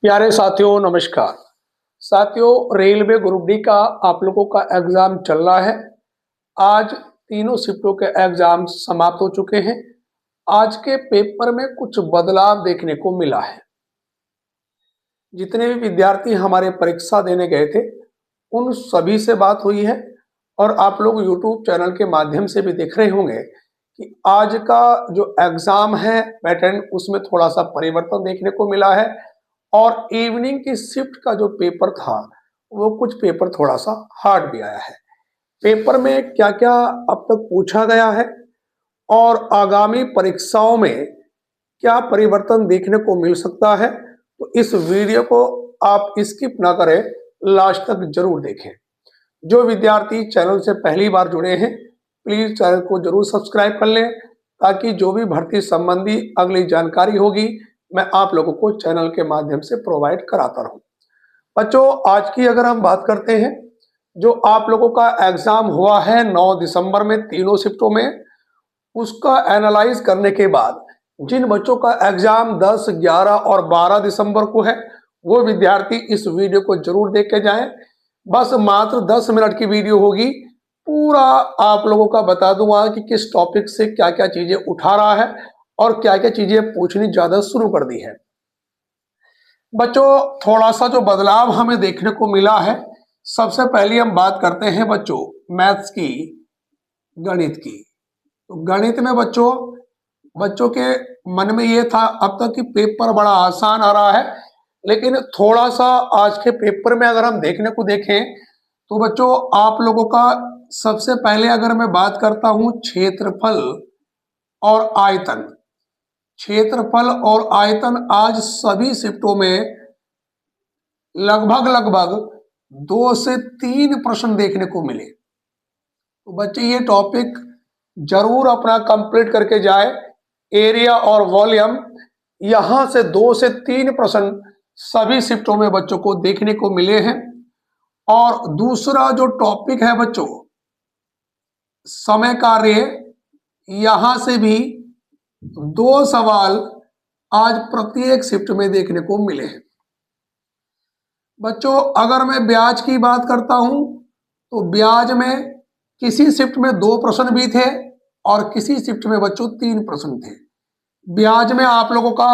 प्यारे साथियों नमस्कार। साथियों, रेलवे ग्रुप डी का आप लोगों का एग्जाम चल रहा है। आज तीनों शिफ्टों के एग्जाम समाप्त हो चुके हैं। आज के पेपर में कुछ बदलाव देखने को मिला है। जितने भी विद्यार्थी हमारे परीक्षा देने गए थे उन सभी से बात हुई है और आप लोग यूट्यूब चैनल के माध्यम से भी देख रहे होंगे कि आज का जो एग्जाम है पैटर्न उसमें थोड़ा सा परिवर्तन देखने को मिला है और इवनिंग की शिफ्ट का जो पेपर था वो कुछ पेपर थोड़ा सा हार्ड भी आया है। पेपर में क्या क्या अब तक पूछा गया है और आगामी परीक्षाओं में क्या परिवर्तन देखने को मिल सकता है, तो इस वीडियो को आप स्किप ना करें, लास्ट तक जरूर देखें। जो विद्यार्थी चैनल से पहली बार जुड़े हैं प्लीज चैनल को जरूर सब्सक्राइब कर लें ताकि जो भी भर्ती संबंधी अगली जानकारी होगी मैं आप लोगों को चैनल के माध्यम से प्रोवाइड कराता रहूं। बच्चों, आज की अगर हम बात करते हैं, जो आप लोगों का एग्जाम हुआ है 9 दिसंबर में तीनों शिफ्टों में, उसका एनालाइज करने के बाद जिन बच्चों का एग्जाम 10, 11 और 12 दिसंबर को है वो विद्यार्थी इस वीडियो को जरूर देख के जाएं। बस मात्र 10 मिनट की वीडियो होगी। पूरा आप लोगों का बता दूंगा कि किस टॉपिक से क्या क्या चीजें उठा रहा है और क्या क्या चीजें पूछनी ज्यादा शुरू कर दी है। बच्चों, थोड़ा सा जो बदलाव हमें देखने को मिला है, सबसे पहले हम बात करते हैं बच्चों मैथ्स की, गणित की। तो गणित में बच्चों के मन में ये था अब तक कि पेपर बड़ा आसान आ रहा है, लेकिन थोड़ा सा आज के पेपर में अगर हम देखने को देखें तो बच्चों आप लोगों का सबसे पहले अगर मैं बात करता हूं क्षेत्रफल और आयतन। क्षेत्रफल और आयतन आज सभी शिफ्टों में लगभग लगभग 2 से 3 प्रश्न देखने को मिले। तो बच्चे ये टॉपिक जरूर अपना कंप्लीट करके जाए। एरिया और वॉल्यूम, यहां से 2 से 3 प्रश्न सभी शिफ्टों में बच्चों को देखने को मिले हैं। और दूसरा जो टॉपिक है बच्चों समय कार्य, यहां से भी 2 सवाल आज प्रत्येक शिफ्ट में देखने को मिले हैं। बच्चों अगर मैं ब्याज की बात करता हूं तो ब्याज में किसी शिफ्ट में 2 प्रश्न भी थे और किसी शिफ्ट में बच्चों 3 प्रश्न थे। ब्याज में आप लोगों का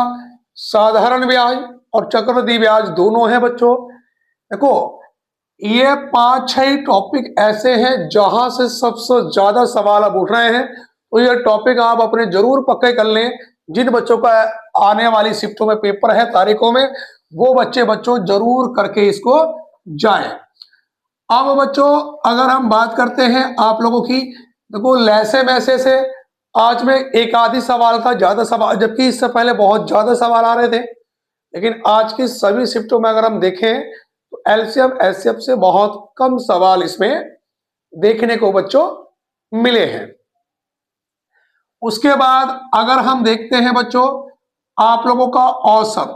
साधारण ब्याज और चक्रवृद्धि ब्याज दोनों है बच्चों। देखो ये 5-6 टॉपिक ऐसे हैं जहां से सबसे ज्यादा सवाल अब उठ रहे हैं, तो ये टॉपिक आप अपने जरूर पक्के कर लें। जिन बच्चों का आने वाली शिफ्टों में पेपर है तारीखों में, वो बच्चों जरूर करके इसको जाएं। अब बच्चों अगर हम बात करते हैं आप लोगों की, देखो लैसे मैसे से आज में एक आधी सवाल था, ज्यादा सवाल, जबकि इससे पहले बहुत ज्यादा सवाल आ रहे थे, लेकिन आज की सभी शिफ्टों में अगर हम देखें तो एलसीएम एचसीएफ से बहुत कम सवाल इसमें देखने को बच्चों मिले हैं। उसके बाद अगर हम देखते हैं बच्चों आप लोगों का औसत,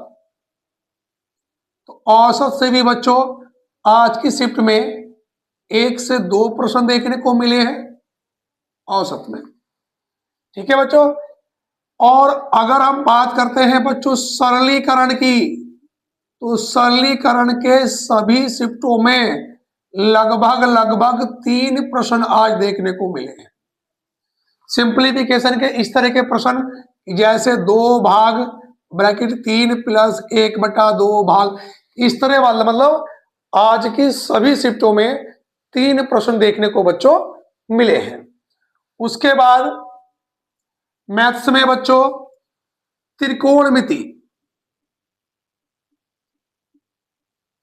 तो औसत से भी बच्चों आज की शिफ्ट में 1 से 2 प्रश्न देखने को मिले हैं औसत में। ठीक है बच्चों। और अगर हम बात करते हैं बच्चों सरलीकरण की, तो सरलीकरण के सभी शिफ्टों में लगभग लगभग 3 प्रश्न आज देखने को मिले हैं। सिंप्लीफिकेशन के इस तरह के प्रश्न जैसे 2 भाग ब्रैकेट 3 प्लस 1/2 भाग, इस तरह वाला, मतलब आज की सभी शिफ्टों में 3 प्रश्न देखने को बच्चों मिले हैं। उसके बाद मैथ्स में बच्चों त्रिकोणमिति,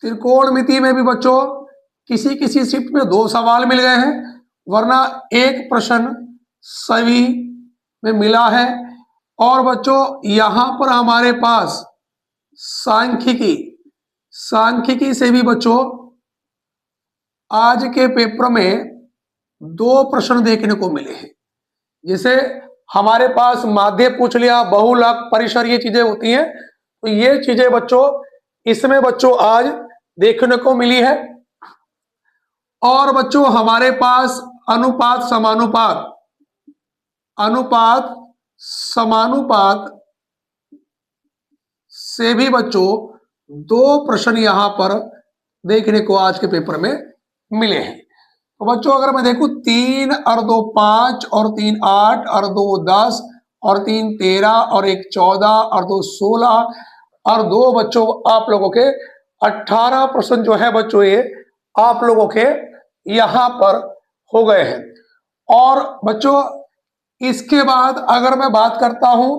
त्रिकोणमिति में भी बच्चों किसी किसी शिफ्ट में 2 सवाल मिल गए हैं, वरना 1 प्रश्न सभी में मिला है। और बच्चों यहां पर हमारे पास सांख्यिकी, सांख्यिकी से भी बच्चों आज के पेपर में 2 प्रश्न देखने को मिले हैं। जैसे हमारे पास माध्य पूछ लिया, बहुलक, परिसर, ये चीजें होती हैं, तो ये चीजें बच्चों इसमें बच्चों आज देखने को मिली है। और बच्चों हमारे पास अनुपात समानुपात, अनुपात समानुपात से भी बच्चों 2 प्रश्न यहां पर देखने को आज के पेपर में मिले हैं। तो बच्चों अगर मैं देखूं 3 और 2 5 और 3 8 और 2 10 और 3 13 और 1 14 और 2 16 और 2 बच्चों आप लोगों के 18 प्रश्न जो है बच्चों ये आप लोगों के यहां पर हो गए हैं। और बच्चों इसके बाद अगर मैं बात करता हूं,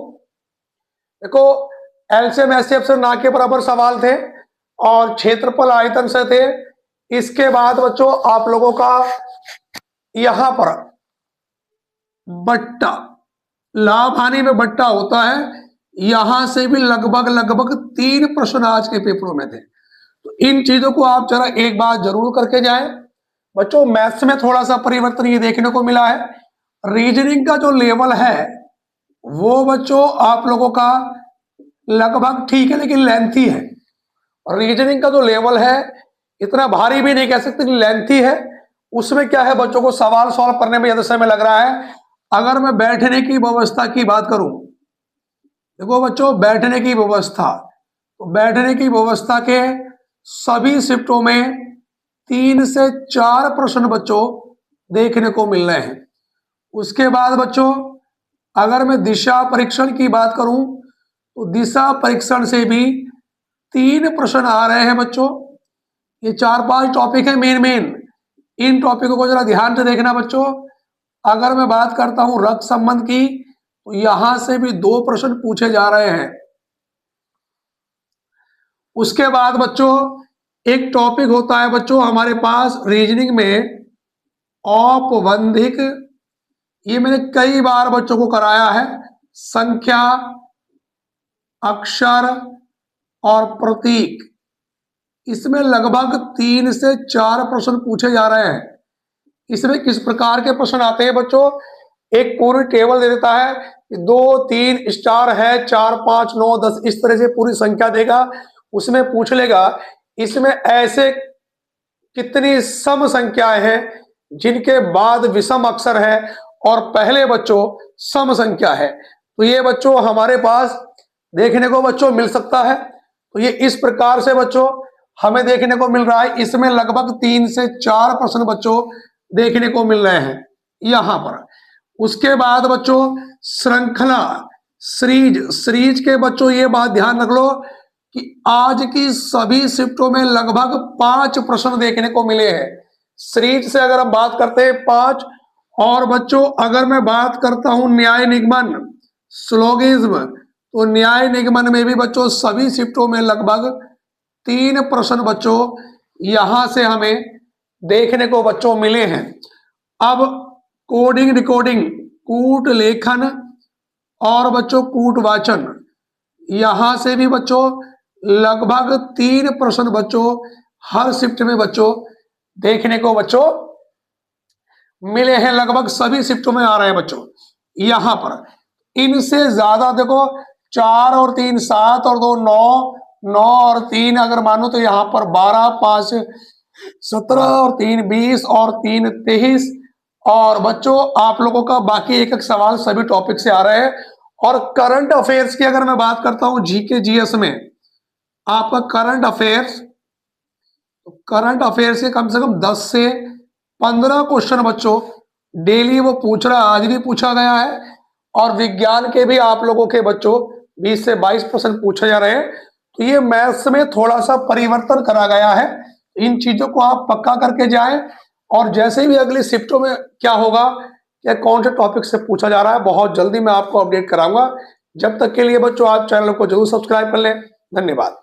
देखो एलसीएम एचसीएफ से ना के बराबर सवाल थे और क्षेत्रफल आयतन से थे। इसके बाद बच्चों आप लोगों का यहां पर बट्टा, लाभ हानि में बट्टा होता है, यहां से भी लगभग 3 प्रश्न आज के पेपरों में थे। तो इन चीजों को आप जरा एक बार जरूर करके जाएं। बच्चों मैथ्स में थोड़ा सा परिवर्तन ये देखने को मिला है, रीजनिंग का जो लेवल है वो बच्चों आप लोगों का लगभग ठीक है लेकिन लेंथी है। रीजनिंग का जो लेवल है इतना भारी भी नहीं कह सकते, लेंथी है। उसमें क्या है बच्चों को सवाल सॉल्व करने में ज्यादा समय लग रहा है। अगर मैं बैठने की व्यवस्था की बात करूं, देखो बच्चों बैठने की व्यवस्था, तो बैठने की व्यवस्था के सभी शिफ्टों में 3 से 4 प्रश्न बच्चों देखने को मिल रहे हैं। उसके बाद बच्चों अगर मैं दिशा परीक्षण की बात करूं तो दिशा परीक्षण से भी 3 प्रश्न आ रहे हैं बच्चों। ये 4-5 टॉपिक है मेन। इन टॉपिकों को जरा ध्यान से देखना बच्चों। अगर मैं बात करता हूं रक्त संबंध की तो यहां से भी 2 प्रश्न पूछे जा रहे हैं। उसके बाद बच्चों एक टॉपिक होता है बच्चों हमारे पास रीजनिंग में औपबंधिक, ये मैंने कई बार बच्चों को कराया है, संख्या, अक्षर और प्रतीक। इसमें लगभग 3 से 4 प्रश्न पूछे जा रहे हैं। इसमें किस प्रकार के प्रश्न आते हैं बच्चों, एक पूरी टेबल दे देता है, 2 3 स्टार है, 4 5 9 10, इस तरह से पूरी संख्या देगा, उसमें पूछ लेगा इसमें ऐसे कितनी सम संख्याएं हैं जिनके बाद विषम अक्षर है और पहले बच्चों सम संख्या है। तो ये बच्चों हमारे पास देखने को बच्चों मिल सकता है। तो ये इस प्रकार से बच्चों हमें देखने को मिल रहा है। इसमें लगभग 3 से 4 प्रश्न बच्चों देखने को मिल रहे हैं यहां पर। उसके बाद बच्चों श्रृंखला, सीरीज के बच्चों ये बात ध्यान रख लो कि आज की सभी शिफ्टों में लगभग 5 प्रश्न देखने को मिले हैं। सीरीज से अगर हम बात करते हैं 5, और बच्चों अगर मैं बात करता हूं न्याय निगमन, स्लोगिज्म, तो न्याय निगमन में भी बच्चों सभी शिफ्टों में लगभग 3 प्रश्न बच्चों यहां से हमें देखने को बच्चों मिले हैं। अब कोडिंग डिकोडिंग, कूट लेखन और बच्चों कूट वाचन, यहां से भी बच्चों लगभग 3 प्रश्न बच्चों हर शिफ्ट में बच्चों देखने को बच्चों मिले हैं। लगभग सभी शिफ्टों में आ रहे हैं बच्चों यहां पर। इनसे ज्यादा देखो 4 और 3 7 और 2 9, 9 और 3 अगर मानो तो यहां पर 12 5 17 और 3 20 और 3 23। और बच्चों आप लोगों का बाकी एक एक सवाल सभी टॉपिक से आ रहे हैं। और करंट अफेयर्स की अगर मैं बात करता हूं जीके जीएस में, आपका करंट अफेयर्स के कम से कम 10 से 15 क्वेश्चन बच्चों डेली वो पूछ रहा है, आज भी पूछा गया है। और विज्ञान के भी आप लोगों के बच्चों 20 से 22% पूछे जा रहे हैं। तो ये मैथ्स में थोड़ा सा परिवर्तन करा गया है। इन चीजों को आप पक्का करके जाएं। और जैसे भी अगली शिफ्टों में क्या होगा, या कौन से टॉपिक से पूछा जा रहा है, बहुत जल्दी मैं आपको अपडेट कराऊंगा। जब तक के लिए बच्चों आप चैनल को जरूर सब्सक्राइब कर लें। धन्यवाद।